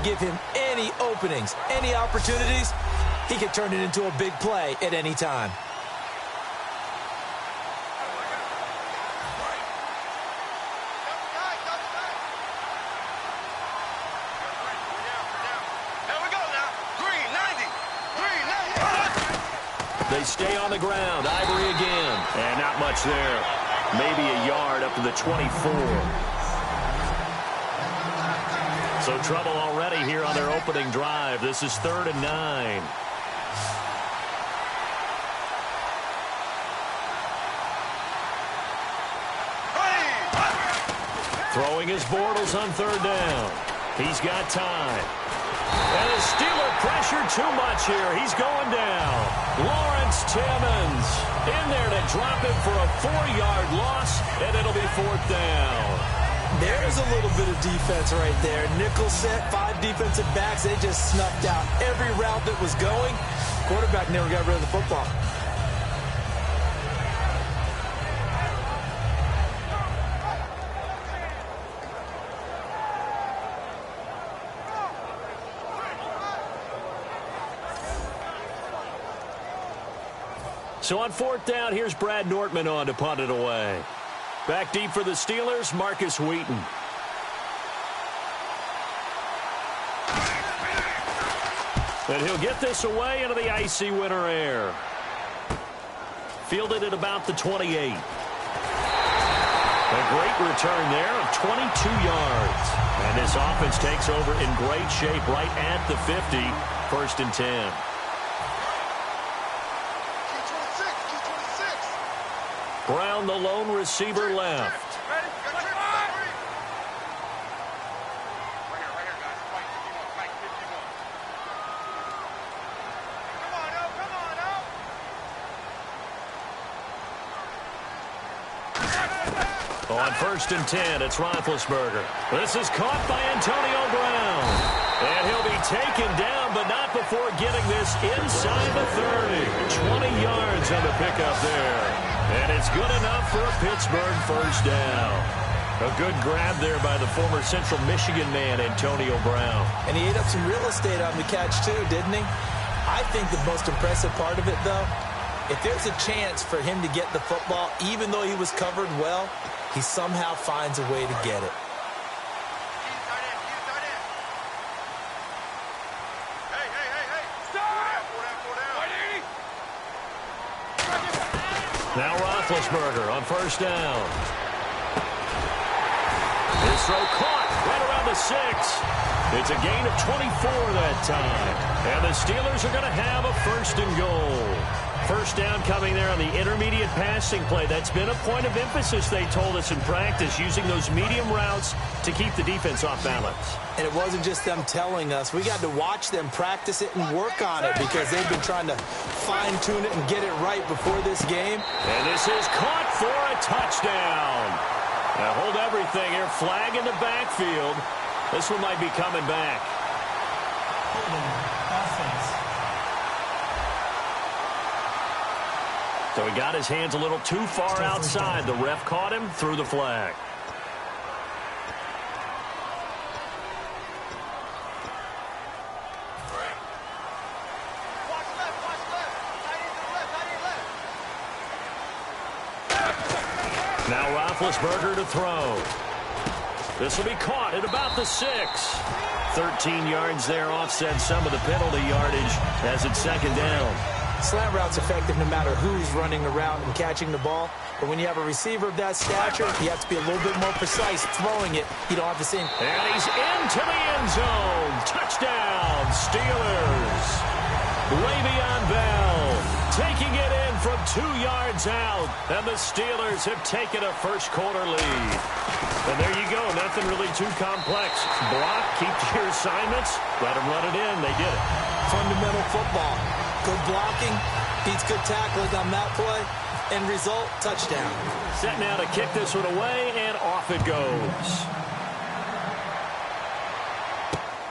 give him any openings, any opportunities, he can turn it into a big play at any time. They stay on the ground. Ivory again. And not much there. Maybe a yard up to the 24. So trouble already here on their opening drive. This is 3rd and 9. Throwing his Bortles on 3rd down. He's got time. And the Steeler pressure too much here. He's going down. Lawrence Timmons in there to drop him for a 4-yard loss, and it'll be 4th down. There's a little bit of defense right there. Nickel set, 5 defensive backs. They just snuffed out every route that was going. Quarterback never got rid of the football. So on 4th down, here's Brad Nortman on to punt it away. Back deep for the Steelers, Marcus Wheaton. And he'll get this away into the icy winter air. Fielded at about the 28. A great return there of 22 yards. And this offense takes over in great shape right at the 50. 1st and 10. Brown, the lone receiver, left. On 1st and 10, it's Roethlisberger. This is caught by Antonio Brown. And he'll be taken down, but not before getting this inside the 30. 20 yards on the pickup there. And it's good enough for a Pittsburgh 1st down. A good grab there by the former Central Michigan man, Antonio Brown. And he ate up some real estate on the catch, too, didn't he? I think the most impressive part of it, though, if there's a chance for him to get the football, even though he was covered well, he somehow finds a way to get it. Now Roethlisberger on 1st down. His throw caught right around the 6. It's a gain of 24 that time. And the Steelers are going to have a 1st and goal. 1st down coming there on the intermediate passing play. That's been a point of emphasis, they told us in practice, using those medium routes to keep the defense off balance. And it wasn't just them telling us. We got to watch them practice it and work on it because they've been trying to fine-tune it and get it right before this game. And this is caught for a touchdown. Now hold everything here. Flag in the backfield. This one might be coming back. So he got his hands a little too far outside. The ref caught him, threw the flag. Now Roethlisberger to throw. This will be caught at about the 6. 13 yards there, offset some of the penalty yardage as it's 2nd down. Slant route's effective no matter who's running the route and catching the ball. But when you have a receiver of that stature, you have to be a little bit more precise throwing it. You don't have to see him. And he's into the end zone. Touchdown, Steelers. Le'Veon Bell taking it in from 2 yards out. And the Steelers have taken a first-quarter lead. And there you go. Nothing really too complex. Block, keep to your assignments. Let them run it in. They did it. Fundamental football. Good blocking, beats good tackling on that play. End result, touchdown. Set now to kick this one away, and off it goes.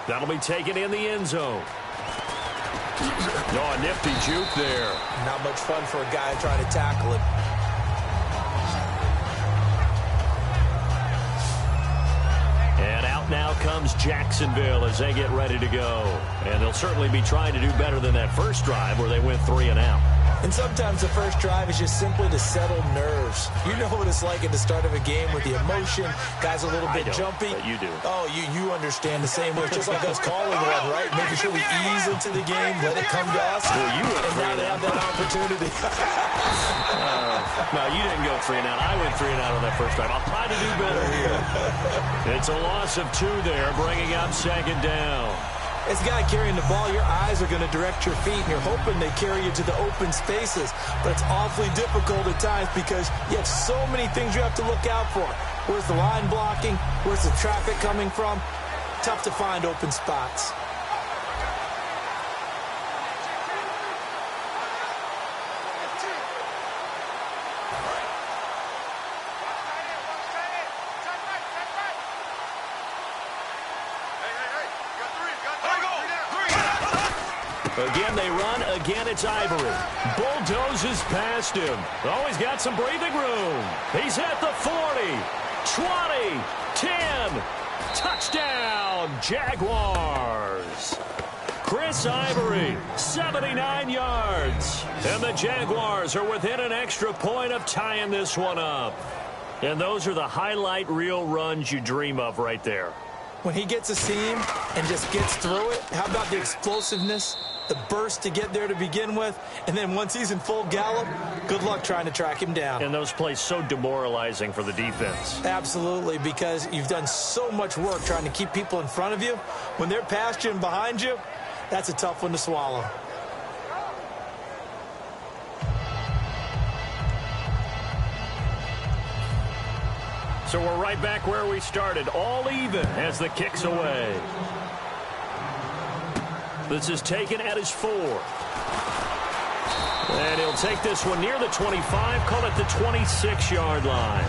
That'll be taken in the end zone. Oh, a nifty juke there. Not much fun for a guy trying to tackle it. And out Out now comes Jacksonville as they get ready to go. And they'll certainly be trying to do better than that first drive where they went 3 and out. And sometimes the first drive is just simply to settle nerves. You know what it's like at the start of a game with the emotion. Guys a little bit jumpy. But you do. Oh, you understand the same way. It's just like us calling one, right? Making sure we ease into the game, let it come to us. Well, you went and now they have that opportunity. No, you didn't go 3 and out. I went 3 and out on that first drive. I'll try to do better here. It's a loss of 2 there, bringing up second down. As a guy carrying the ball, your eyes are going to direct your feet, and you're hoping they carry you to the open spaces. But it's awfully difficult at times because you have so many things you have to look out for. Where's the line blocking? Where's the traffic coming from? Tough to find open spots. Again, they run. Again, it's Ivory. Bulldozes past him. Oh, he's got some breathing room. He's at the 40, 20, 10. Touchdown, Jaguars. Chris Ivory, 79 yards. And the Jaguars are within an extra point of tying this one up. And those are the highlight reel runs you dream of right there. When he gets a seam and just gets through it, how about the explosiveness, the burst to get there to begin with, and then once he's in full gallop, good luck trying to track him down. And those plays so demoralizing for the defense. Absolutely, because you've done so much work trying to keep people in front of you. When they're past you and behind you, that's a tough one to swallow. So we're right back where we started, all even as the kick's away. This is taken at his 4. And he'll take this one near the 25, call it the 26-yard line.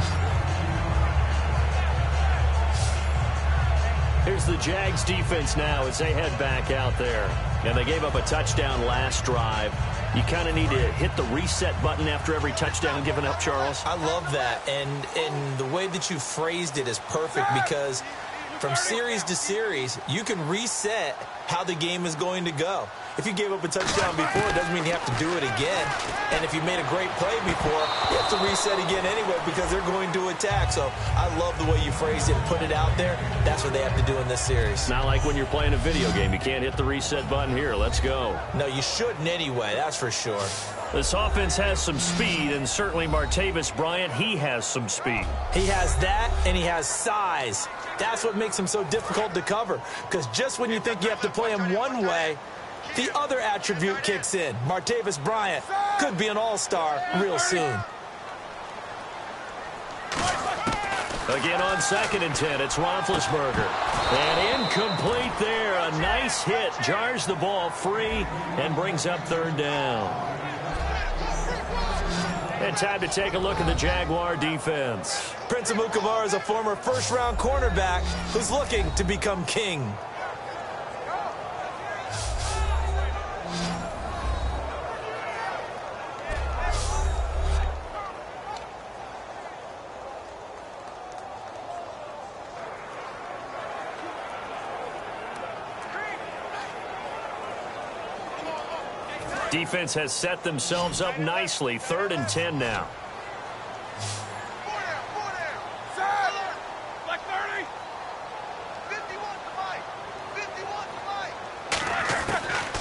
Here's the Jags defense now as they head back out there. And they gave up a touchdown last drive. You kind of need to hit the reset button after every touchdown given up, Charles. I love that. And the way that you phrased it is perfect because from series to series, you can reset how the game is going to go. If you gave up a touchdown before, it doesn't mean you have to do it again. And if you made a great play before, you have to reset again anyway because they're going to attack. So I love the way you phrased it and put it out there. That's what they have to do in this series. Not like when you're playing a video game. You can't hit the reset button here. Let's go. No, you shouldn't anyway. That's for sure. This offense has some speed, and certainly Martavis Bryant, he has some speed. He has that, and he has size. That's what makes him so difficult to cover because just when you think you have to play him one way, the other attribute kicks in. Martavis Bryant could be an all-star real soon. Again on 2nd and 10, it's Roethlisberger. And incomplete there. A nice hit. Jars the ball free and brings up 3rd down. And time to take a look at the Jaguar defense. Prince Amukamara is a former first-round cornerback who's looking to become king. Defense has set themselves up nicely. 3rd and 10 now.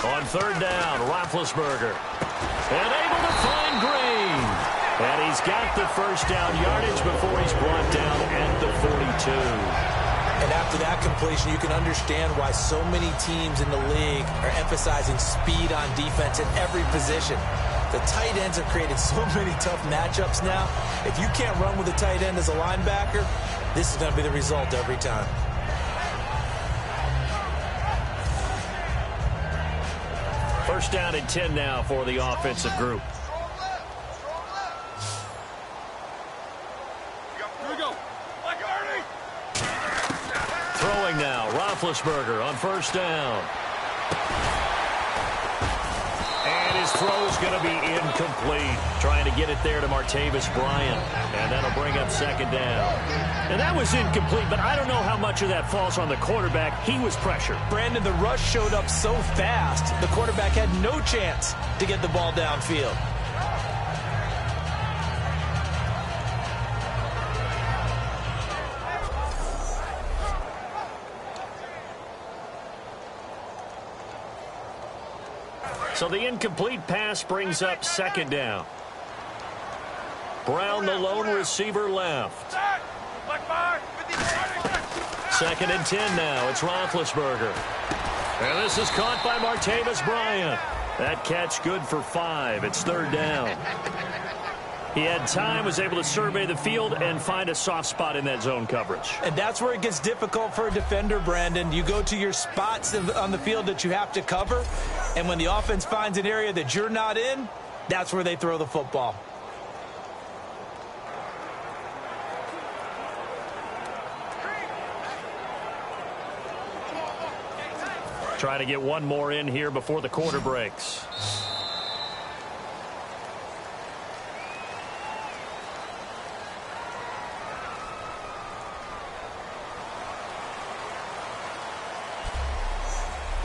On 3rd down, Roethlisberger. And able to find Green. And he's got the first down yardage before he's brought down at the 42. And after that completion, you can understand why so many teams in the league are emphasizing speed on defense at every position. The tight ends have created so many tough matchups now. If you can't run with a tight end as a linebacker, this is going to be the result every time. First down and 10 now for the offensive group. Throwing now, Roethlisberger on 1st down. And His throw is going to be incomplete. Trying to get it there to Martavis Bryant. And that'll bring up second down. And that was incomplete, but I don't know how much of that falls on the quarterback. He was pressured. Brandon, the rush showed up so fast, the quarterback had no chance to get the ball downfield. So the incomplete pass brings up second down. Brown, the lone receiver, left. Second and 10 now. It's Roethlisberger. And this is caught by Martavis Bryant. That catch good for 5. It's third down. He had time, was able to survey the field and find a soft spot in that zone coverage. And that's where it gets difficult for a defender, Brandon. You go to your spots on the field that you have to cover, and when the offense finds an area that you're not in, that's where they throw the football. Trying to get one more in here before the quarter breaks.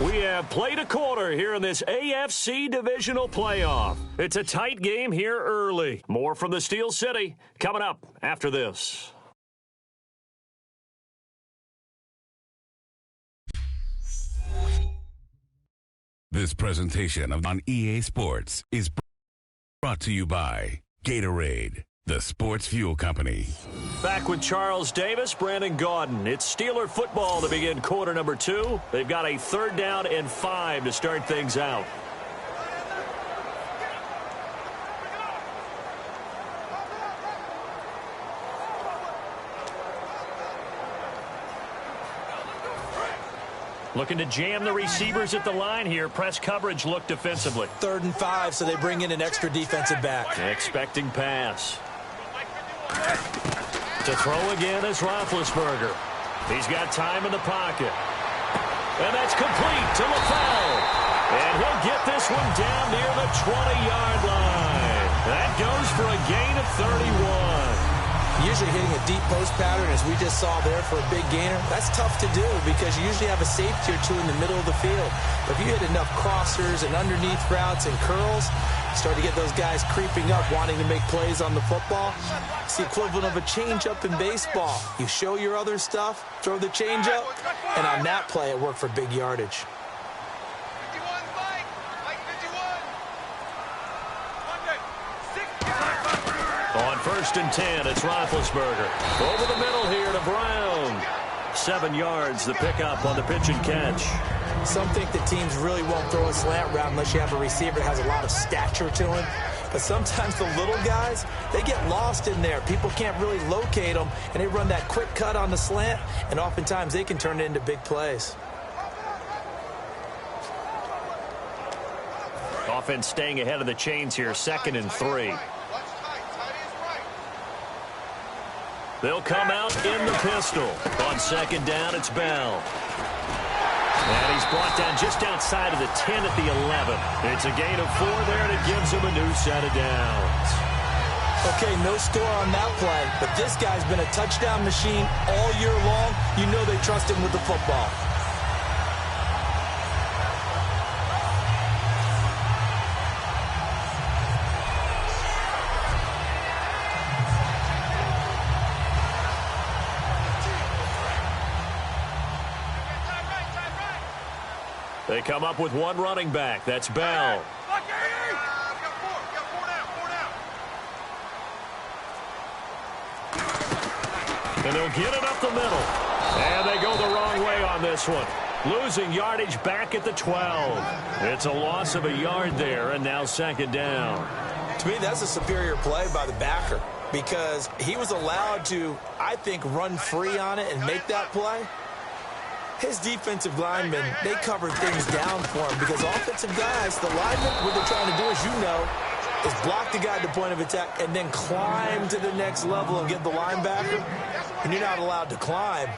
We have played a quarter here in this AFC Divisional Playoff. It's a tight game here early. More from the Steel City coming up after this. This presentation of on EA Sports is brought to you by Gatorade, the sports fuel company. Back with Charles Davis, Brandon Gaudin. It's Steeler football to begin quarter number 2. They've got a third down and 5 to start things out. Looking to jam the receivers at the line here. Press coverage look defensively. 3rd and 5, so they bring in an extra defensive back. Expecting pass. To throw again is Roethlisberger. He's got time in the pocket. And that's complete to LaFell. And he'll get this one down near the 20-yard line. That goes for a gain of 31. Usually hitting a deep post pattern, as we just saw there, for a big gainer, that's tough to do because you usually have a safety or two in the middle of the field. But if you hit enough crossers and underneath routes and curls, you start to get those guys creeping up, wanting to make plays on the football. It's the equivalent of a changeup in baseball. You show your other stuff, throw the changeup, and on that play, it worked for big yardage. On 1st and 10, it's Roethlisberger. Over the middle here to Brown. 7 yards, the pickup on the pitch and catch. Some think that teams really won't throw a slant route unless you have a receiver that has a lot of stature to him. But sometimes the little guys, they get lost in there. People can't really locate them, and they run that quick cut on the slant, and oftentimes they can turn it into big plays. Offense staying ahead of the chains here, 2nd and 3. They'll come out in the pistol. On 2nd down, it's Bell. And he's brought down just outside of the 10 at the 11. It's a gain of 4 there, and it gives him a new set of downs. Okay, no score on that play, but this guy's been a touchdown machine all year long. You know they trust him with the football. They come up with one running back. That's Bell. And they'll get it up the middle. And they go the wrong way on this one. Losing yardage back at the 12. It's a loss of a yard there, and now 2nd down. To me, that's a superior play by the backer because he was allowed to, I think, run free on it and make that play. His defensive linemen, they covered things down for him because offensive guys, the linemen, what they're trying to do, as you know, is block the guy at the point of attack and then climb to the next level and get the linebacker. And you're not allowed to climb.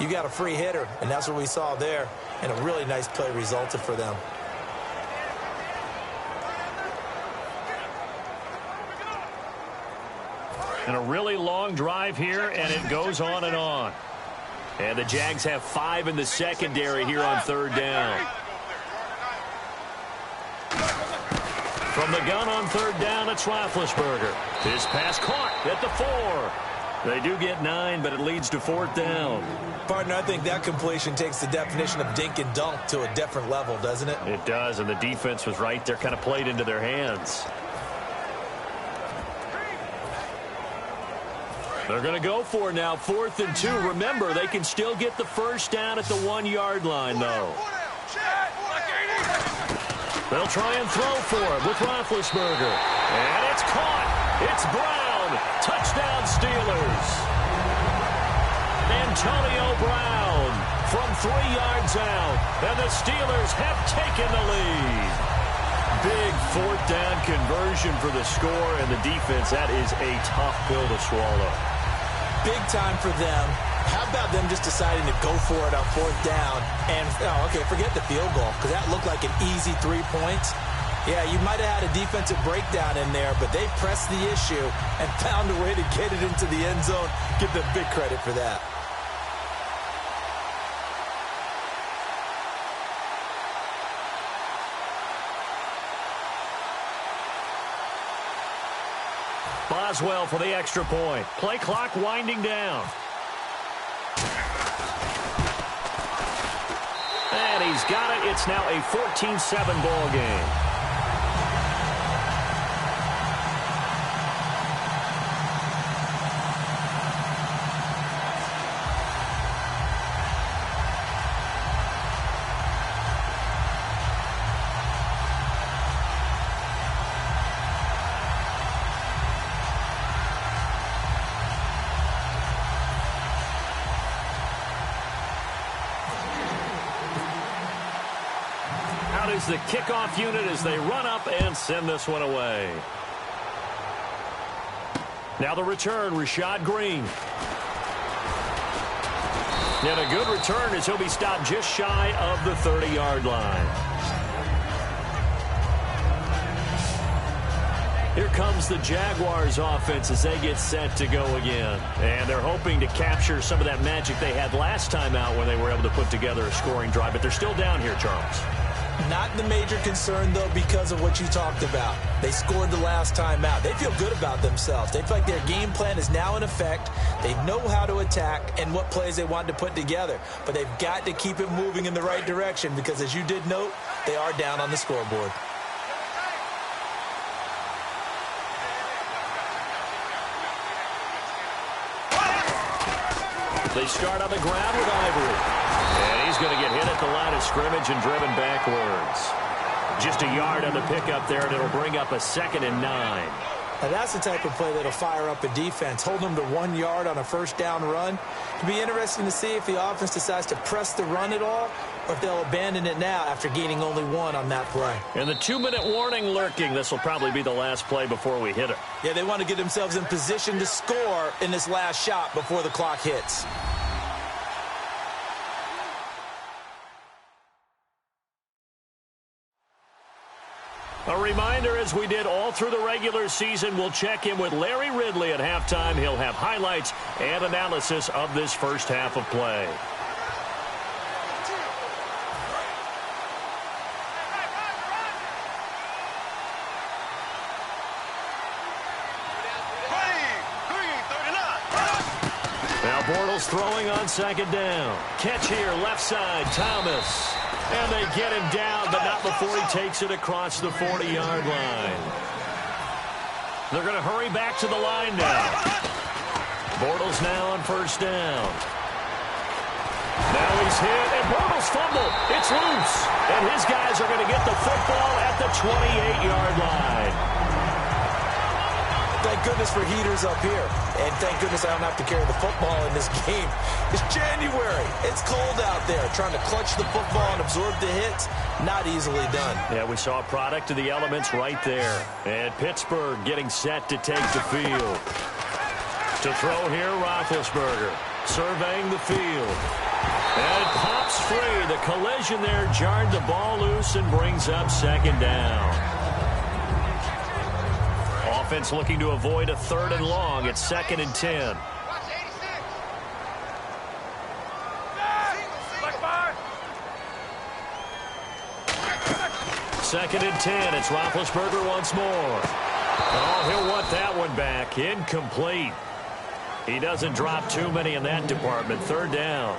You got a free hitter, and that's what we saw there. And a really nice play resulted for them. And a really long drive here, and it goes on and on. And the Jags have 5 in the secondary here on 3rd down. From the gun on 3rd down, it's Roethlisberger. His pass caught at the 4. They do get 9, but it leads to 4th down. Partner, I think that completion takes the definition of dink and dunk to a different level, doesn't it? It does, and the defense was right there, kind of played into their hands. They're going to go for it now, 4th and 2. Remember, they can still get the 1st down at the 1-yard line, though. They'll try and throw for it with Roethlisberger. And it's caught. It's Brown. Touchdown, Steelers. Antonio Brown from 3 yards out. And the Steelers have taken the lead. Big 4th down conversion for the score, and the defense, that is a tough pill to swallow. Big time for them. How about them just deciding to go for it on 4th down? And, okay, forget the field goal, because that looked like an easy 3 points. Yeah, you might have had a defensive breakdown in there, but they pressed the issue and found a way to get it into the end zone. Give them big credit for that. Boswell for the extra point. Play clock winding down. And he's got it. It's now a 14-7 ball game. Is the kickoff unit as they run up and send this one away. Now the return, Rashad Green. And a good return as he'll be stopped just shy of the 30-yard line. Here comes the Jaguars offense as they get set to go again. And they're hoping to capture some of that magic they had last time out when they were able to put together a scoring drive. But they're still down here, Charles. Not the major concern, though, because of what you talked about. They scored the last time out. They feel good about themselves. They feel like their game plan is now in effect. They know how to attack and what plays they want to put together. But they've got to keep it moving in the right direction because, as you did note, they are down on the scoreboard. They start on the ground with Ivory. And he's going to get hit at the line of scrimmage and driven backwards. Just a yard on the pickup there, and it'll bring up a 2nd and 9. Now that's the type of play that'll fire up a defense. Hold them to 1 yard on a 1st down run. It'll be interesting to see if the offense decides to press the run at all or if they'll abandon it now after gaining only 1 on that play. And the 2-minute warning lurking. This will probably be the last play before we hit it. Yeah, they want to get themselves in position to score in this last shot before the clock hits. A reminder, as we did all through the regular season, we'll check in with Larry Ridley at halftime. He'll have highlights and analysis of this first half of play. Now Bortles throwing on 2nd down. Catch here, left side, Thomas. And they get him down, but not before he takes it across the 40-yard line. They're going to hurry back to the line now. Bortles now on 1st down. Now he's hit, and Bortles fumbled. It's loose. And his guys are going to get the football at the 28-yard line. Thank goodness for heaters up here. And thank goodness I don't have to carry the football in this game. It's January. It's cold out there. Trying to clutch the football and absorb the hits, not easily done. Yeah, we saw a product of the elements right there. And Pittsburgh getting set to take the field. To throw here, Roethlisberger. Surveying the field. And it pops free. The collision there jarred the ball loose and brings up 2nd down. offense looking to avoid a 3rd and long. It's 2nd and 10. Second and 10. It's Roethlisberger once more. Oh, he'll want that one back. Incomplete. He doesn't drop too many in that department. 3rd down.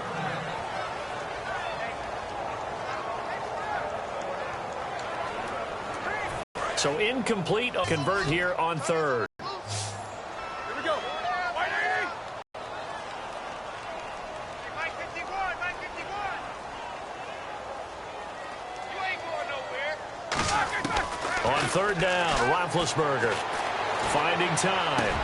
So incomplete. Convert here on 3rd. Here we go. Mike 51, Mike 51. You ain't going nowhere. On 3rd down, Roethlisberger finding time.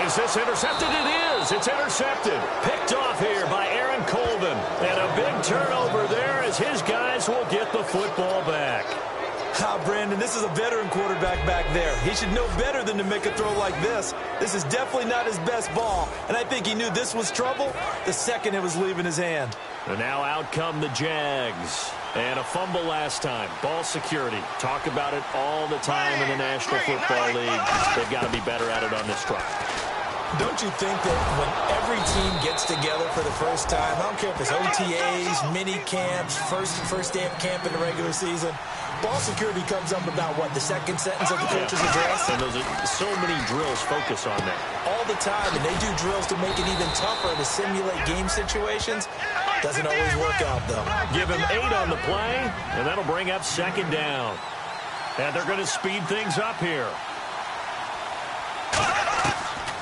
Is this intercepted? It is. It's intercepted. Picked off here by Aaron Colvin. And a big turnover there as his guys will get the football back. Brandon, this is a veteran quarterback back there. He should know better than to make a throw like this. This is definitely not his best ball, and I think he knew this was trouble the second it was leaving his hand. And now out come the Jags. And a fumble last time. Ball security. Talk about it all the time in the National Football League. They've got to be better at it on this drive. Don't you think that when every team gets together for the first time, I don't care if it's OTAs, mini camps, first day of camp in the regular season, ball security comes up about, what, the second sentence of the coach's address? And those are so many drills focus on that. All the time, and they do drills to make it even tougher to simulate game situations. Doesn't always work out, though. Give him 8 on the play, and that'll bring up 2nd down. And they're going to speed things up here.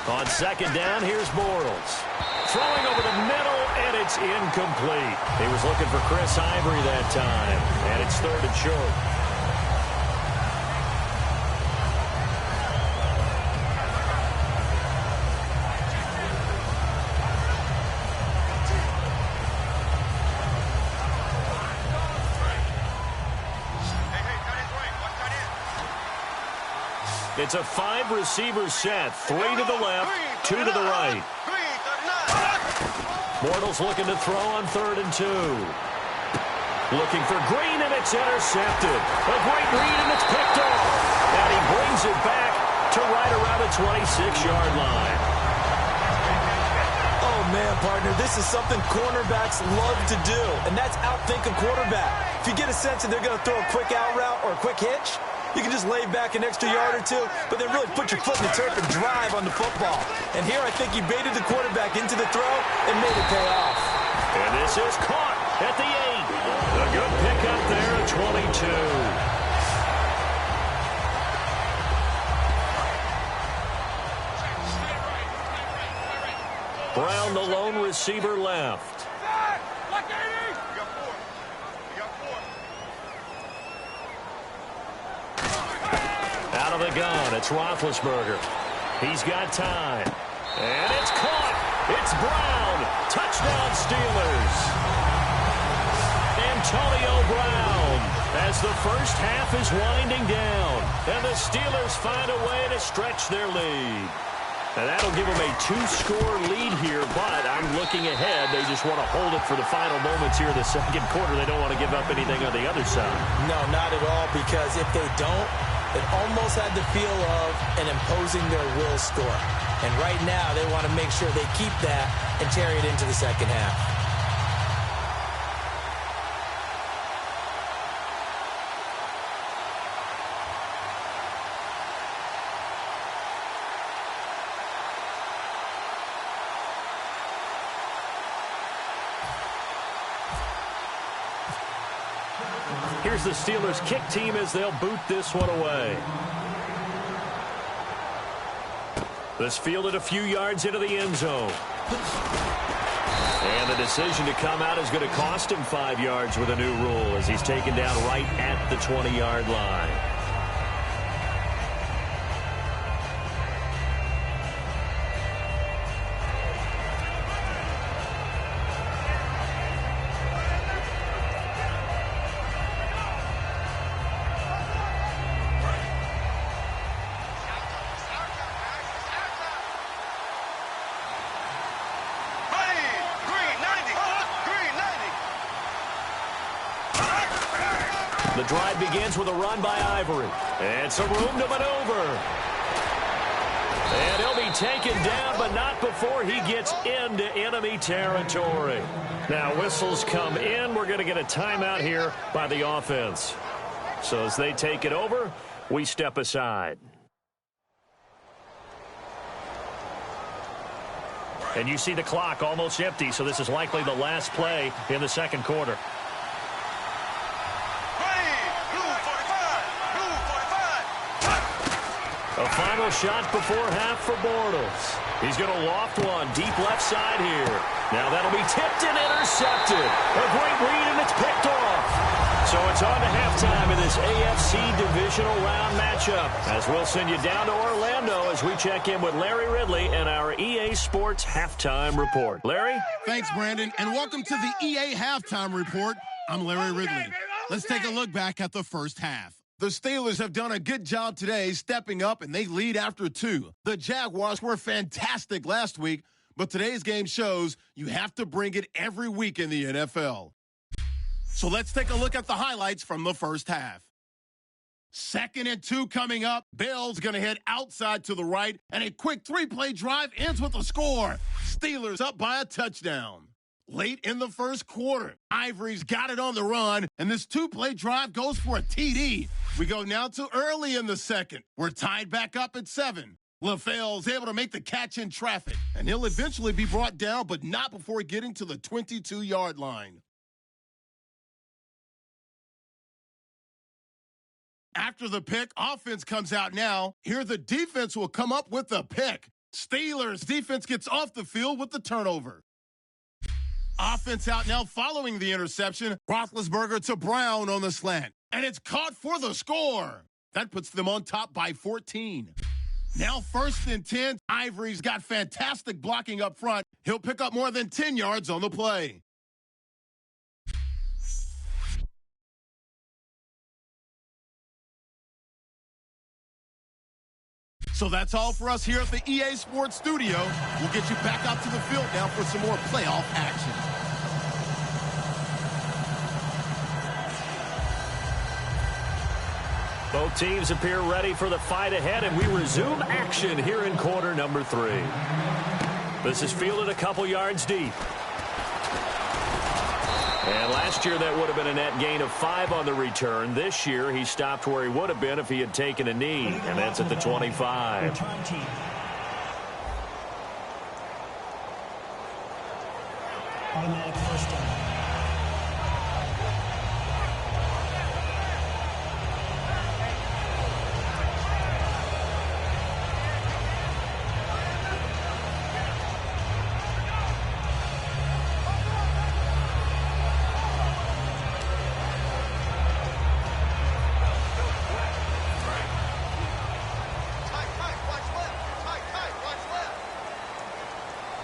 On 2nd down, here's Bortles. Throwing over the middle, and it's incomplete. He was looking for Chris Ivory that time, and it's 3rd and short. It's a 5-receiver set. 3 to the left, 2 to the right. Bortles looking to throw on 3rd and 2. Looking for Green, and it's intercepted. A great read, and it's picked off. And he brings it back to right around the 26-yard line. Oh, man, partner, this is something cornerbacks love to do, and that's outthink a quarterback. If you get a sense that they're going to throw a quick out route or a quick hitch, you can just lay back an extra yard or 2, but then really put your foot in the turf and drive on the football. And here I think he baited the quarterback into the throw and made it pay off. And this is caught at the 8. A good pickup there at 22. Brown, the lone receiver, left. Out of the gun, it's Roethlisberger. He's got time. And it's caught. It's Brown. Touchdown, Steelers. Antonio Brown as the first half is winding down. And the Steelers find a way to stretch their lead. And that'll give them a 2-score lead here, but I'm looking ahead. They just want to hold it for the final moments here in the second quarter. They don't want to give up anything on the other side. No, not at all, because if they don't, it almost had the feel of an imposing their will score. And right now, they want to make sure they keep that and carry it into the second half. Here's the Steelers kick team as they'll boot this one away. This fielded a few yards into the end zone. And the decision to come out is going to cost him 5 yards with a new rule as he's taken down right at the 20-yard line. The drive begins with a run by Ivory. And some room to maneuver. And he'll be taken down, but not before he gets into enemy territory. Now, whistles come in. We're going to get a timeout here by the offense. So as they take it over, we step aside. And you see the clock almost empty, so this is likely the last play in the second quarter. A final shot before half for Bortles. He's going to loft one deep left side here. Now that'll be tipped and intercepted. A great read, and it's picked off. So it's on to halftime in this AFC divisional round matchup, as we'll send you down to Orlando as we check in with Larry Ridley and our EA Sports Halftime Report. Larry? Thanks, Brandon, and welcome to the EA Halftime Report. I'm Larry Ridley. Let's take a look back at the first half. The Steelers have done a good job today stepping up, and they lead after 2. The Jaguars were fantastic last week, but today's game shows you have to bring it every week in the NFL. So let's take a look at the highlights from the first half. 2nd and 2 coming up. Bell's going to head outside to the right, and a quick 3-play drive ends with a score. Steelers up by a touchdown. Late in the first quarter, Ivory's got it on the run, and this 2-play drive goes for a TD. We go now to early in the second. We're tied back up at 7. LaFell's able to make the catch in traffic, and he'll eventually be brought down, but not before getting to the 22-yard line. After the pick, offense comes out now. Here the defense will come up with the pick. Steelers defense gets off the field with the turnover. Offense out now following the interception. Roethlisberger to Brown on the slant. And it's caught for the score. That puts them on top by 14. Now 1st and 10. Ivory's got fantastic blocking up front. He'll pick up more than 10 yards on the play. So that's all for us here at the EA Sports Studio. We'll get you back out to the field now for some more playoff action. Both teams appear ready for the fight ahead, and we resume action here in quarter number 3. This is fielded a couple yards deep. And last year that would have been a net gain of 5 on the return. This year he stopped where he would have been if he had taken a knee, and that's at the 25. Automatic first down.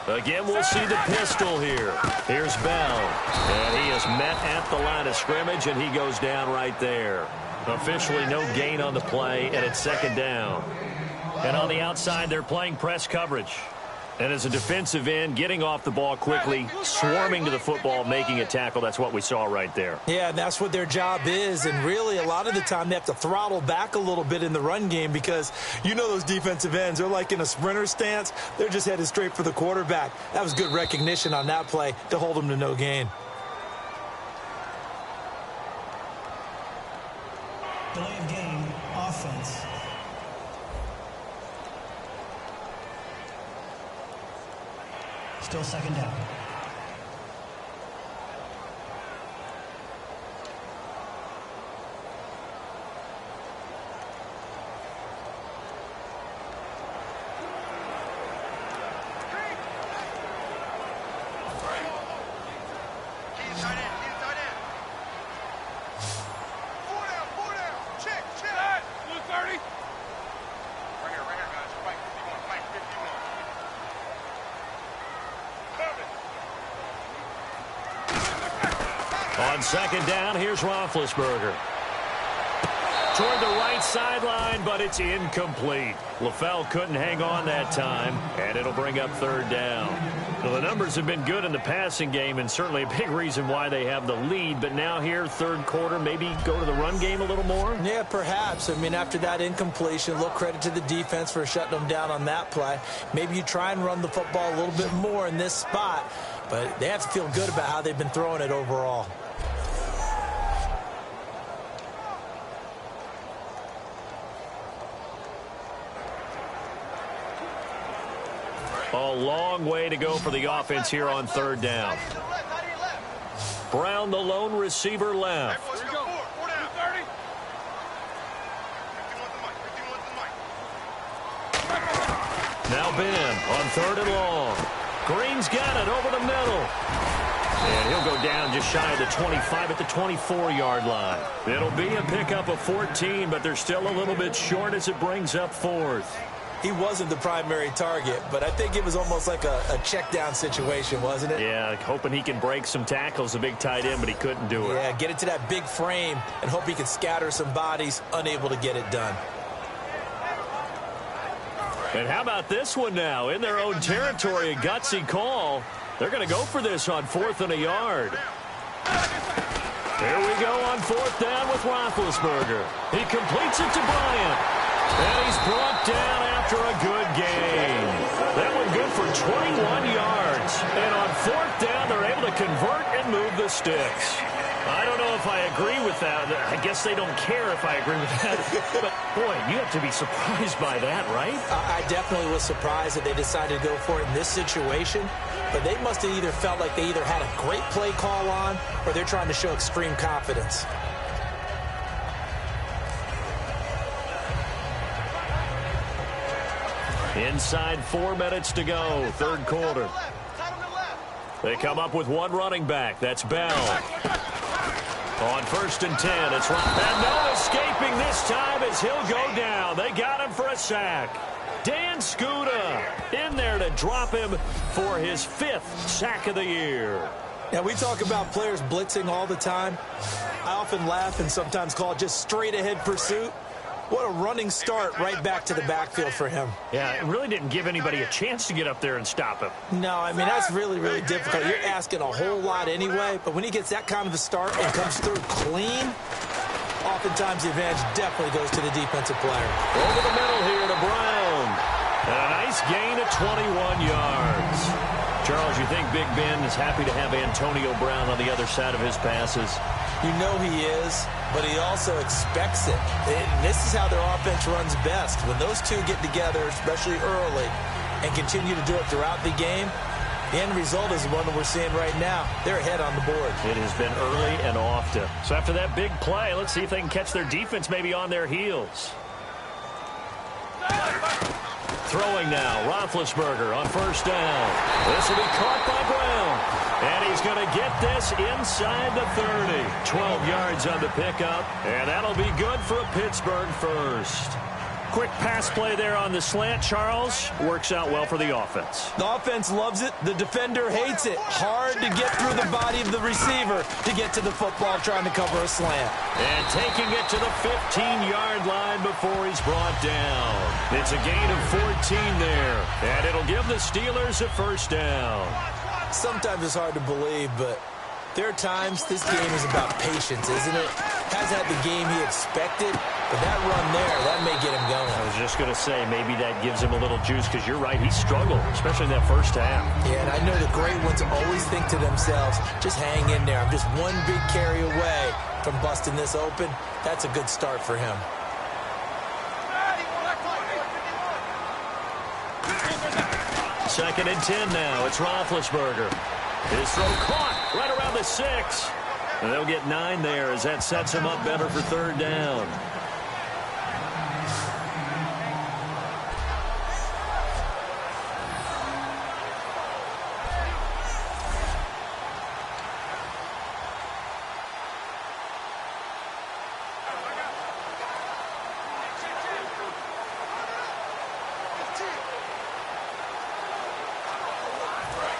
Again, we'll see the pistol here. Here's Bell. And he is met at the line of scrimmage, and he goes down right there. Officially no gain on the play, and it's 2nd down. And on the outside, they're playing press coverage. And as a defensive end, getting off the ball quickly, swarming to the football, making a tackle, that's what we saw right there. Yeah, and that's what their job is. And really, a lot of the time, they have to throttle back a little bit in the run game because you know those defensive ends, they're like in a sprinter stance. They're just headed straight for the quarterback. That was good recognition on that play to hold them to no gain. Delay of game, offense. Still 2nd down. On 2nd down, here's Roethlisberger. toward the right sideline, but it's incomplete. LaFell couldn't hang on that time, and it'll bring up third down. Well, the numbers have been good in the passing game, and certainly a big reason why they have the lead. But now here, third quarter, maybe go to the run game a little more? Yeah, perhaps. I mean, after that incompletion, a little credit to the defense for shutting them down on that play. Maybe you try and run the football a little bit more in this spot, but they have to feel good about how they've been throwing it overall. A long way to go for the offense here on third down. Brown, the lone receiver, left. Here we go. 4 down. 51 to the mic. Now Ben on third and long. Green's got it over the middle. And he'll go down just shy of the 25 at the 24-yard line. It'll be a pickup of 14, but they're still a little bit short as it brings up fourth. He wasn't the primary target, but I think it was almost like a check down situation, wasn't it? Yeah, hoping he can break some tackles, a big tight end, but he couldn't do it. Yeah, get it to that big frame and hope he can scatter some bodies, unable to get it done. And how about this one now? In their own territory, a gutsy call. They're going to go for this on 4th and a yard. Here we go on 4th down with Roethlisberger. He completes it to Bryant. And he's brought down after a good game. That one good for 21 yards. And on 4th down, they're able to convert and move the sticks. I don't know if I agree with that. I guess they don't care if I agree with that. But, boy, you have to be surprised by that, right? I definitely was surprised that they decided to go for it in this situation. But they must have either felt like they either had a great play call on or they're trying to show extreme confidence. Inside 4 minutes to go, third quarter. They come up with one running back. That's Bell. On 1st and 10, it's Ron. And no escaping this time as he'll go down. They got him for a sack. Dan Skuta in there to drop him for his 5th sack of the year. Now, we talk about players blitzing all the time. I often laugh and sometimes call it just straight-ahead pursuit. What a running start right back to the backfield for him. Yeah, it really didn't give anybody a chance to get up there and stop him. No, I mean, that's really, really difficult. You're asking a whole lot anyway, but when he gets that kind of a start and comes through clean, oftentimes the advantage definitely goes to the defensive player. Over the middle here to Brown. And a nice gain of 21 yards. Charles, you think Big Ben is happy to have Antonio Brown on the other side of his passes? You know he is, but he also expects it. And this is how their offense runs best. When those two get together, especially early, and continue to do it throughout the game, the end result is the one that we're seeing right now. They're ahead on the board. It has been early and often. So after that big play, let's see if they can catch their defense maybe on their heels. Throwing now, Roethlisberger on 1st down. This will be caught by Brown. And he's going to get this inside the 30. 12 yards on the pickup. And that'll be good for a Pittsburgh first. Quick pass play there on the slant, Charles. Works out well for the offense. The offense loves it. The defender hates it. Hard to get through the body of the receiver to get to the football trying to cover a slant. And taking it to the 15-yard line before he's brought down. It's a gain of 14 there. And it'll give the Steelers a 1st down. Sometimes it's hard to believe, but there are times this game is about patience, isn't it? Has had the game he expected, but that run there, that may get him going. I was just going to say, maybe that gives him a little juice, because you're right, he struggled, especially in that first half. Yeah, and I know the great ones always think to themselves, just hang in there. I'm just one big carry away from busting this open. That's a good start for him. Second and 10 now. It's Roethlisberger. His throw caught right around the 6. And they'll get 9 there as that sets him up better for 3rd down.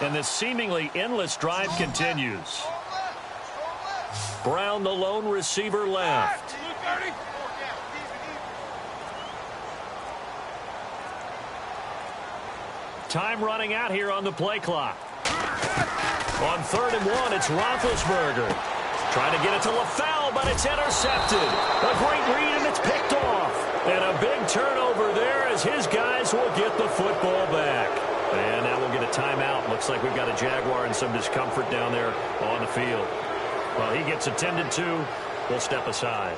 And this seemingly endless drive continues. Brown, the lone receiver, left. time running out here on the play clock. On 3rd and 1, it's Roethlisberger. Trying to get it to LaFell, but it's intercepted. A great read, and it's picked off. And a big turnover there as his guys will get the football back. And now we'll get a timeout. Looks like we've got a Jaguar and some discomfort down there on the field. Well, he gets attended to. We'll step aside.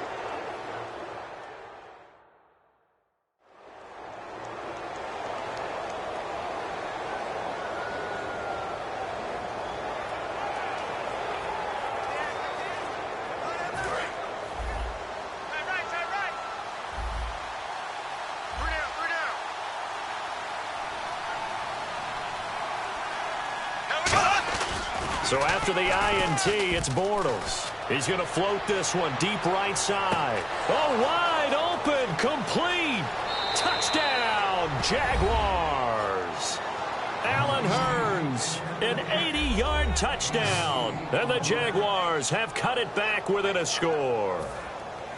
So after the INT, it's Bortles. He's going to float this one deep right side. Oh, wide open, complete. Touchdown, Jaguars. Allen Hurns, an 80-yard touchdown. And the Jaguars have cut it back within a score.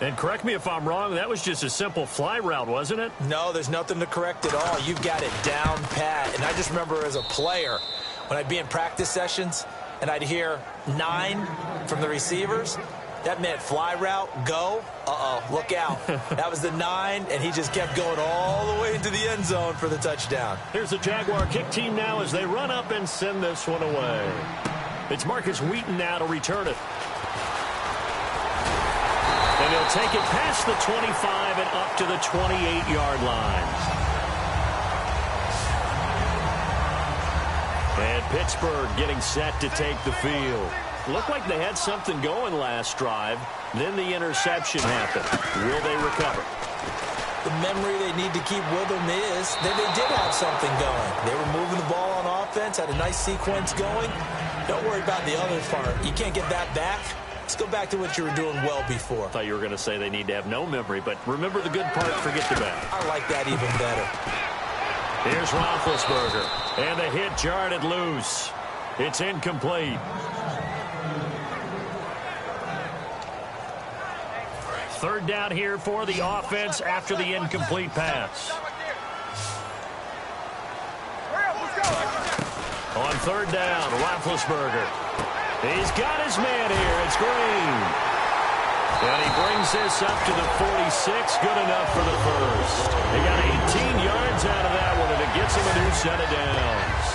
And correct me if I'm wrong, that was just a simple fly route, wasn't it? No, there's nothing to correct at all. You've got it down pat. And I just remember as a player, when I'd be in practice sessions, and I'd hear 9 from the receivers, that meant fly route, go, look out. That was the 9, and he just kept going all the way into the end zone for the touchdown. Here's the Jaguar kick team now as they run up and send this one away. It's Marcus Wheaton now to return it. And he'll take it past the 25 and up to the 28-yard line. And Pittsburgh getting set to take the field. Looked like they had something going last drive. Then the interception happened. Will they recover? The memory they need to keep with them is that they did have something going. They were moving the ball on offense, had a nice sequence going. Don't worry about the other part. You can't get that back. Let's go back to what you were doing well before. I thought you were going to say they need to have no memory, but remember the good part, forget the bad. I like that even better. Here's Roethlisberger, and the hit jarred it loose. It's incomplete. 3rd down here for the offense after the incomplete pass. On 3rd down, Roethlisberger. He's got his man here. It's Green. And he brings this up to the 46. Good enough for the first. He got 18 yards out of that one, and it gets him a new set of downs.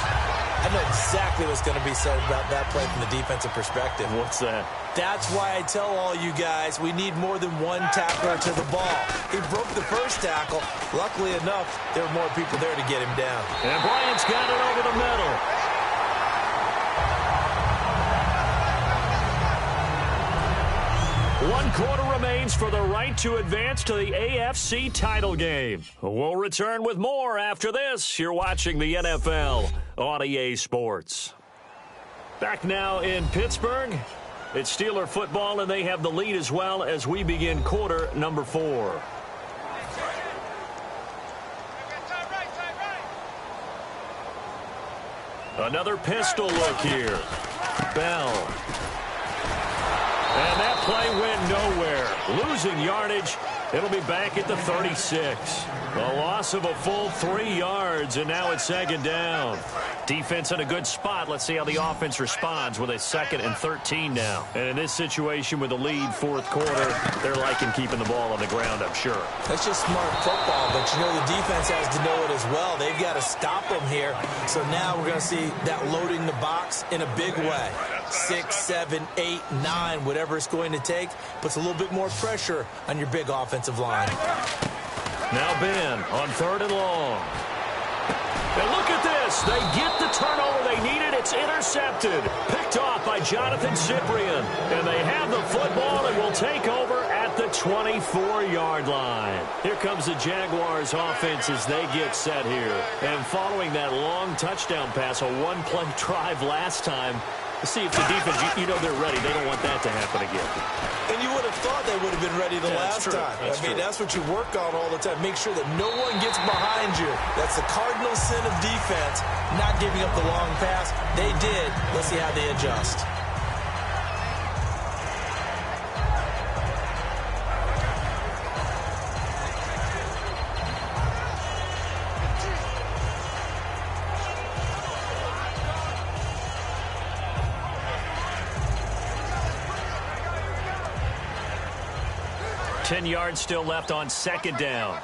I know exactly what's going to be said about that play from the defensive perspective. What's that? That's why I tell all you guys we need more than one tackler to the ball. He broke the first tackle. Luckily enough, there were more people there to get him down. And Bryant's got it over the middle. One quarter remains for the right to advance to the AFC title game. We'll return with more after this. You're watching the NFL on EA Sports. Back now in Pittsburgh. It's Steeler football, and they have the lead as well as we begin quarter number 4. Another pistol look here. Bell. And that play went nowhere. Losing yardage. It'll be back at the 36. A loss of a full 3 yards, and now it's 2nd down. Defense in a good spot. Let's see how the offense responds with a 2nd and 13 now. And in this situation with the lead, 4th quarter, they're liking keeping the ball on the ground, I'm sure. That's just smart football, but you know the defense has to know it as well. They've got to stop them here. So now we're going to see that loading the box in a big way. 6, 7, 8, 9, whatever it's going to take, puts a little bit more pressure on your big offensive line. Now Ben on 3rd and long. And look at this. They get the turnover they needed. It's intercepted. Picked off by Jonathan Cyprien. And they have the football and will take over at the 24-yard line. Here comes the Jaguars offense as they get set here. And following that long touchdown pass, a one-play drive last time, see if the defense, you know they're ready. They don't want that to happen again. And you would have thought they would have been ready the last time. I mean, that's what you work on all the time. Make sure that no one gets behind you. That's the cardinal sin of defense, not giving up the long pass. They did. Let's see how they adjust. 10 yards still left on second down.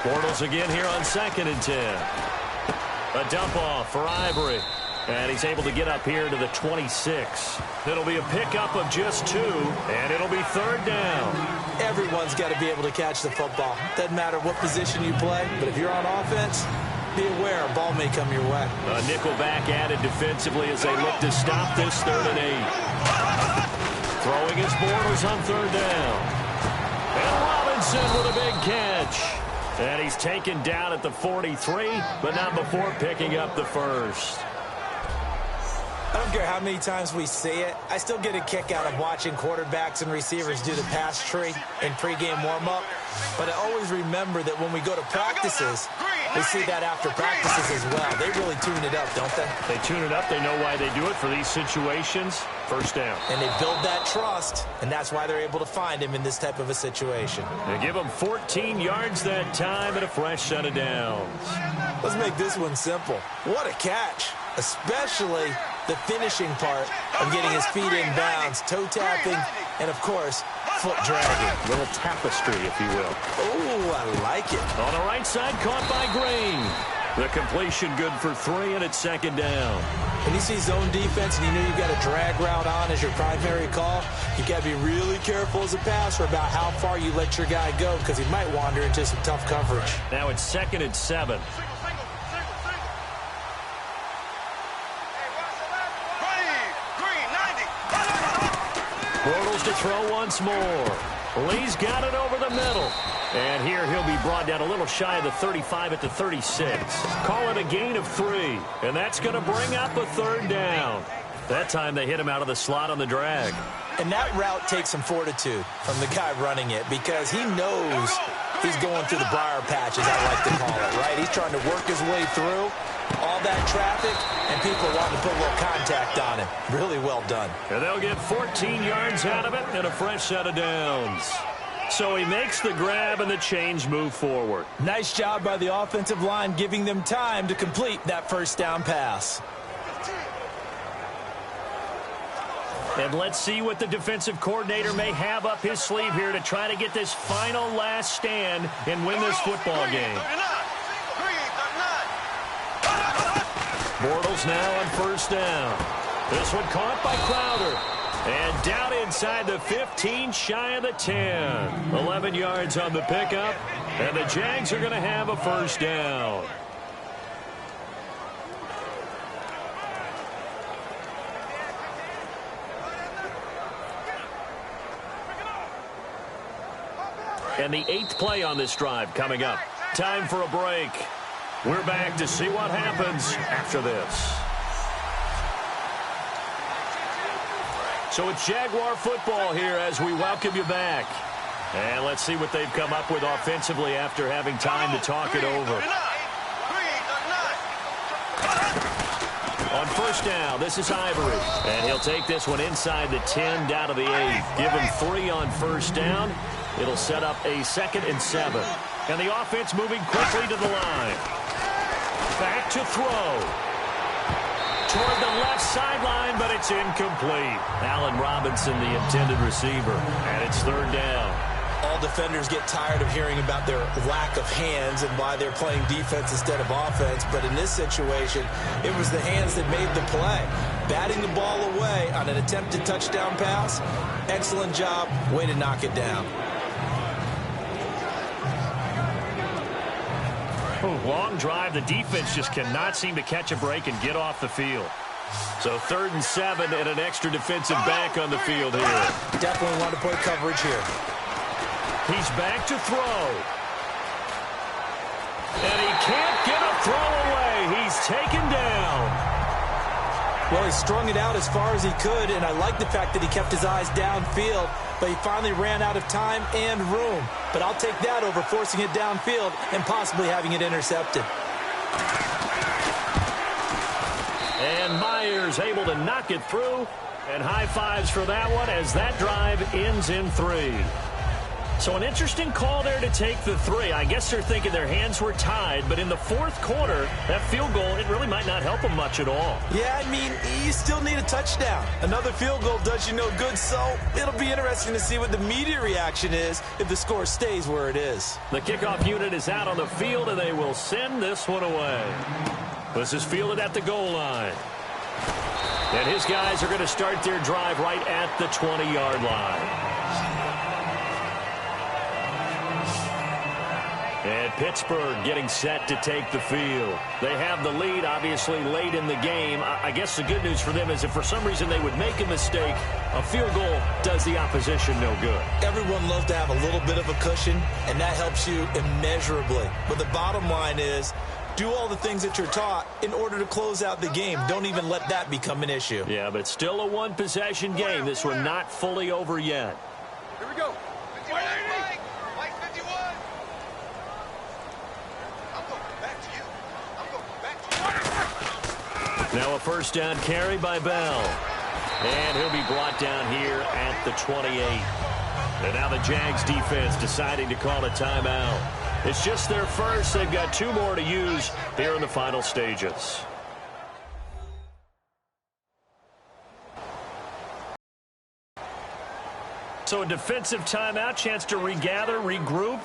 Bortles again here on 2nd and 10. A dump off for Ivory. And he's able to get up here to the 26. It'll be a pickup of just 2, and it'll be 3rd down. Everyone's got to be able to catch the football. Doesn't matter what position you play, but if you're on offense, be aware a ball may come your way. A nickel back added defensively as they look to stop this 3rd and 8. Throwing his Bortles on 3rd down. And Robinson with a big catch. And he's taken down at the 43, but not before picking up the 1st. I don't care how many times we see it. I still get a kick out of watching quarterbacks and receivers do the pass tree in pregame warm-up. But I always remember that when we go to practices, we see that after practices as well. They really tune it up, don't they? They tune it up. They know why they do it for these situations. 1st down. And they build that trust, and that's why they're able to find him in this type of a situation. They give him 14 yards that time and a fresh set of downs. Let's make this one simple. What a catch, especially the finishing part of getting his feet in bounds, toe tapping, and, of course, foot dragging. A little tapestry, if you will. Oh, I like it. On the right side, caught by Green. The completion good for 3, and it's 2nd down. When you see zone defense and you know you've got a drag route on as your primary call, you've got to be really careful as a passer about how far you let your guy go because he might wander into some tough coverage. Now it's 2nd and 7. Bortles to throw once more. Lee's got it over the middle. And here he'll be brought down a little shy of the 35 at the 36. Call it a gain of 3. And that's going to bring up a 3rd down. That time they hit him out of the slot on the drag. And that route takes some fortitude from the guy running it because he knows he's going through the briar patch, as I like to call it, right? He's trying to work his way through all that traffic, and people want to put a little contact on him. Really well done. And they'll get 14 yards out of it and a fresh set of downs. So he makes the grab and the change move forward. Nice job by the offensive line giving them time to complete that 1st down pass. And let's see what the defensive coordinator may have up his sleeve here to try to get this final last stand and win this football game. Bortles now on 1st down. This one caught by Crowder. And down inside the 15, shy of the 10. 11 yards on the pickup. And the Jags are going to have a 1st down. And the 8th play on this drive coming up. Time for a break. We're back to see what happens after this. So it's Jaguar football here as we welcome you back. And let's see what they've come up with offensively after having time to talk it over. On 1st down, this is Ivory. And he'll take this one inside the 10 down to the 8. Give him 3 on 1st down. It'll set up a 2nd and 7. And the offense moving quickly to the line. Back to throw. Toward the left sideline, but it's incomplete. Allen Robinson, the intended receiver. And it's 3rd down. All defenders get tired of hearing about their lack of hands and why they're playing defense instead of offense. But in this situation, it was the hands that made the play. Batting the ball away on an attempted touchdown pass. Excellent job. Way to knock it down. Long drive. The defense just cannot seem to catch a break and get off the field. So 3rd and 7 and an extra defensive back on the field here. Definitely want to play coverage here. He's back to throw. And he can't get a throw away. He's taken down. Well, he strung it out as far as he could, and I like the fact that he kept his eyes downfield, but he finally ran out of time and room. But I'll take that over forcing it downfield and possibly having it intercepted. And Myers able to knock it through, and high fives for that one as that drive ends in 3. So an interesting call there to take the three. I guess they're thinking their hands were tied, but in the fourth quarter, that field goal, it really might not help them much at all. Yeah, I mean, you still need a touchdown. Another field goal does you no good, so it'll be interesting to see what the media reaction is if the score stays where it is. The kickoff unit is out on the field, and they will send this one away. This is fielded at the goal line. And his guys are going to start their drive right at the 20-yard line. And Pittsburgh getting set to take the field. They have the lead, obviously, late in the game. I guess the good news for them is if for some reason they would make a mistake, a field goal does the opposition no good. Everyone loves to have a little bit of a cushion, and that helps you immeasurably. But the bottom line is, do all the things that you're taught in order to close out the game. Don't even let that become an issue. Yeah, but it's still a one-possession game. This one not fully over yet. Here we go. 51. Mike 51. I'm going back to you. I'm going back to you. Now a first down carry by Bell. And he'll be brought down here at the 28. And now the Jags defense deciding to call a timeout. It's just their first. They've got 2 more to use here in the final stages. So a defensive timeout, chance to regather, regroup,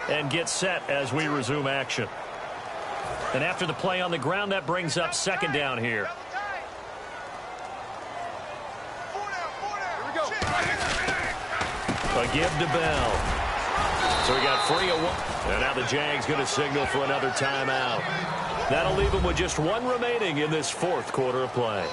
and get set as we resume action. And after the play on the ground, that brings up second down here. Here we go. A give to Bell. So we got 3 of 1. And now the Jags going to signal for another timeout. That'll leave them with just 1 remaining in this fourth quarter of play.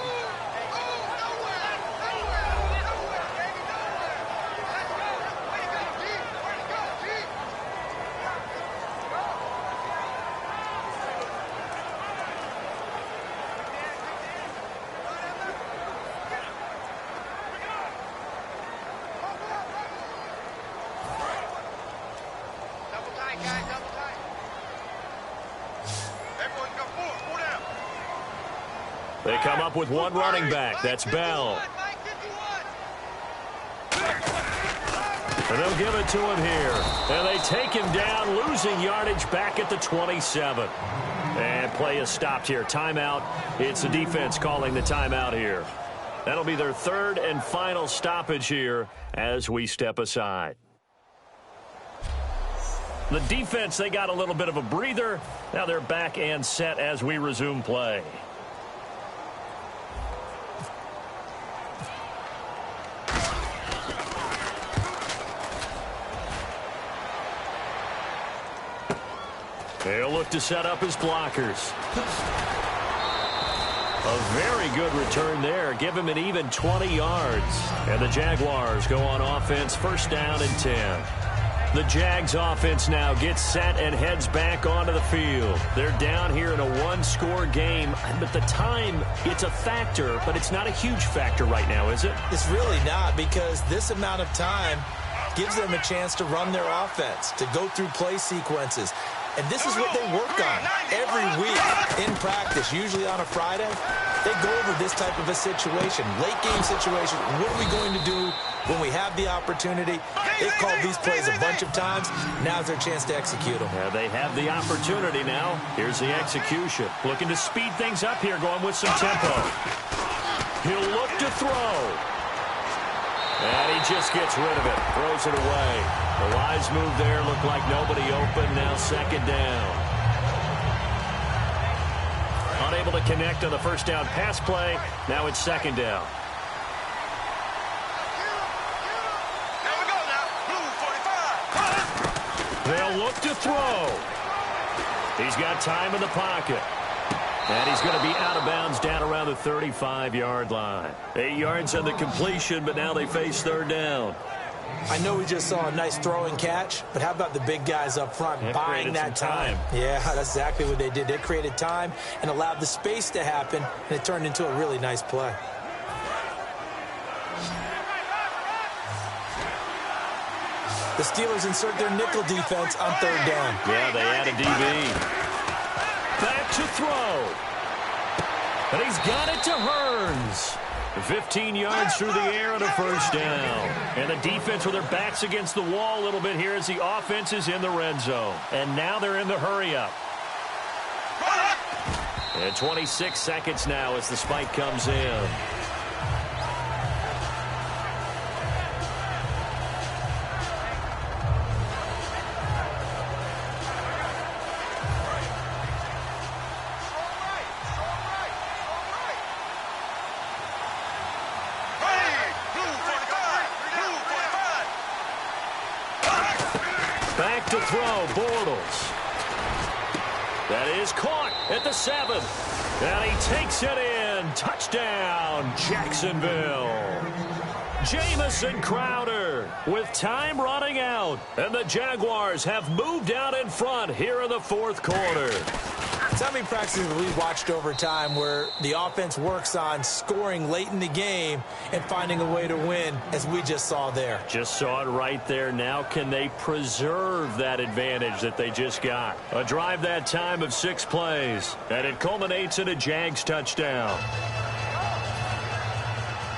They come up with 1 running back. That's Bell. And they'll give it to him here. And they take him down, losing yardage back at the 27. And play is stopped here. Timeout. It's the defense calling the timeout here. That'll be their third and final stoppage here as we step aside. The defense, they got a little bit of a breather. Now they're back and set as we resume play. They'll look to set up his blockers. A very good return there. Give him an even 20 yards. And the Jaguars go on offense, first down and 10. The Jags offense now gets set and heads back onto the field. They're down here in a 1-score game. But the time, it's a factor, but it's not a huge factor right now, is it? It's really not, because this amount of time gives them a chance to run their offense, to go through play sequences. And this is what they work on every week in practice, usually on a Friday. They go over this type of a situation, late game situation. What are we going to do when we have the opportunity? They've called these plays a bunch of times. Now's their chance to execute them. Yeah, they have the opportunity now. Here's the execution. Looking to speed things up here, going with some tempo. He'll look to throw. And he just gets rid of it, throws it away. The wise move there, looked like nobody open, now second down. Unable to connect on the first down pass play, now it's second down. Here we go now. Blue 45. They'll look to throw. He's got time in the pocket. And he's going to be out of bounds down around the 35-yard line. 8 yards on the completion, but now they face third down. I know we just saw a nice throwing catch, but how about the big guys up front buying that time? Yeah, that's exactly what they did. They created time and allowed the space to happen, and it turned into a really nice play. The Steelers insert their nickel defense on third down. Yeah, they add a DB. Back to throw. And he's got it to Hearns. 15 yards through the air and a first down. And the defense with their backs against the wall a little bit here as the offense is in the red zone. And now they're in the hurry-up. And 26 seconds now as the spike comes in. Back to throw, Bortles. That is caught at the 7. And he takes it in. Touchdown, Jacksonville. Jamison Crowder with time running out. And the Jaguars have moved out in front here in the fourth quarter. So many practices we've watched over time where the offense works on scoring late in the game and finding a way to win, as we just saw there. Just saw it right there. Now can they preserve that advantage that they just got? A drive that time of 6 plays, and it culminates in a Jags touchdown.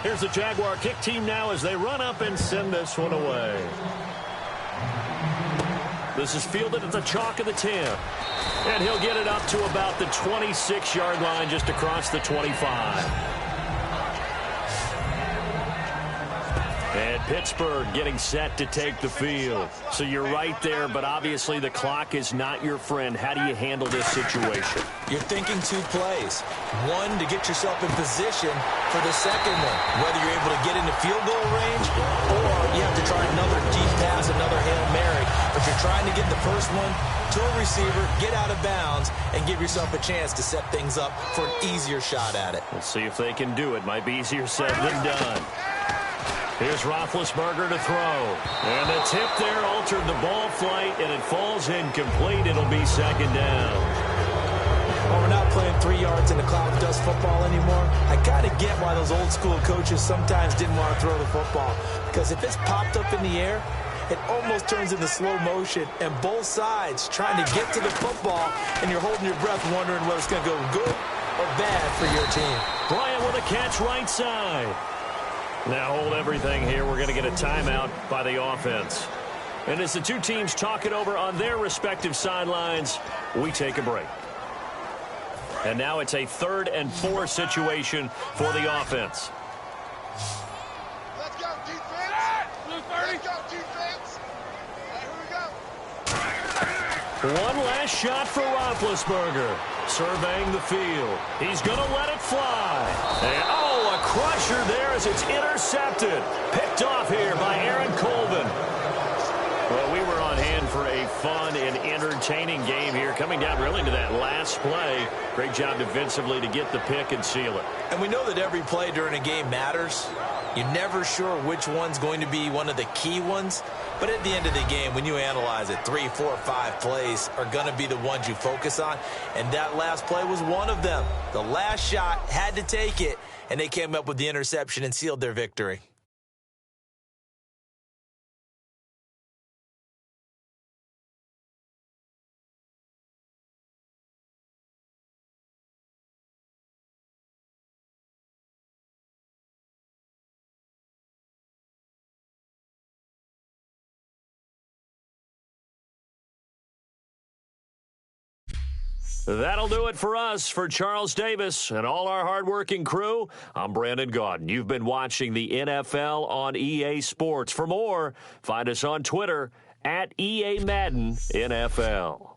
Here's the Jaguar kick team now as they run up and send this one away. This is fielded at the chalk of the 10. And he'll get it up to about the 26-yard line, just across the 25. And Pittsburgh getting set to take the field. So you're right there, but obviously the clock is not your friend. How do you handle this situation? You're thinking 2 plays. One, to get yourself in position for the second one, whether you're able to get into field goal range or you have to try another deep pass, another Hail Mary. But you're trying to get the first one to a receiver, get out of bounds, and give yourself a chance to set things up for an easier shot at it. We'll see if they can do it. Might be easier said than done. Here's Roethlisberger to throw. And the tip there altered the ball flight, and it falls incomplete. It'll be second down. Well, we're not playing 3 yards in the cloud of dust football anymore. I kind of get why those old school coaches sometimes didn't want to throw the football. Because if it's popped up in the air, it almost turns into slow motion, and both sides trying to get to the football, and you're holding your breath wondering whether it's going to go good or bad for your team. Bryant with a catch right side. Now hold everything here. We're going to get a timeout by the offense. And as the two teams talk it over on their respective sidelines, we take a break. And now it's a 3rd and 4 situation for the offense. Let's go, defense. Let's go, defense. Here we go. One last shot for Roethlisberger. Surveying the field. He's going to let it fly. And, a crusher there as it's intercepted. Picked off here by Aaron Colvin. Well, we were on hand for a fun and entertaining game here, coming down really to that last play. Great job defensively to get the pick and seal it. And we know that every play during a game matters. You're never sure which one's going to be one of the key ones. But at the end of the game, when you analyze it, 3, 4, 5 plays are going to be the ones you focus on. And that last play was one of them. The last shot had to take it, and they came up with the interception and sealed their victory. That'll do it for us. For Charles Davis and all our hardworking crew, I'm Brandon Gaudin. You've been watching the NFL on EA Sports. For more, find us on Twitter @EA Madden NFL.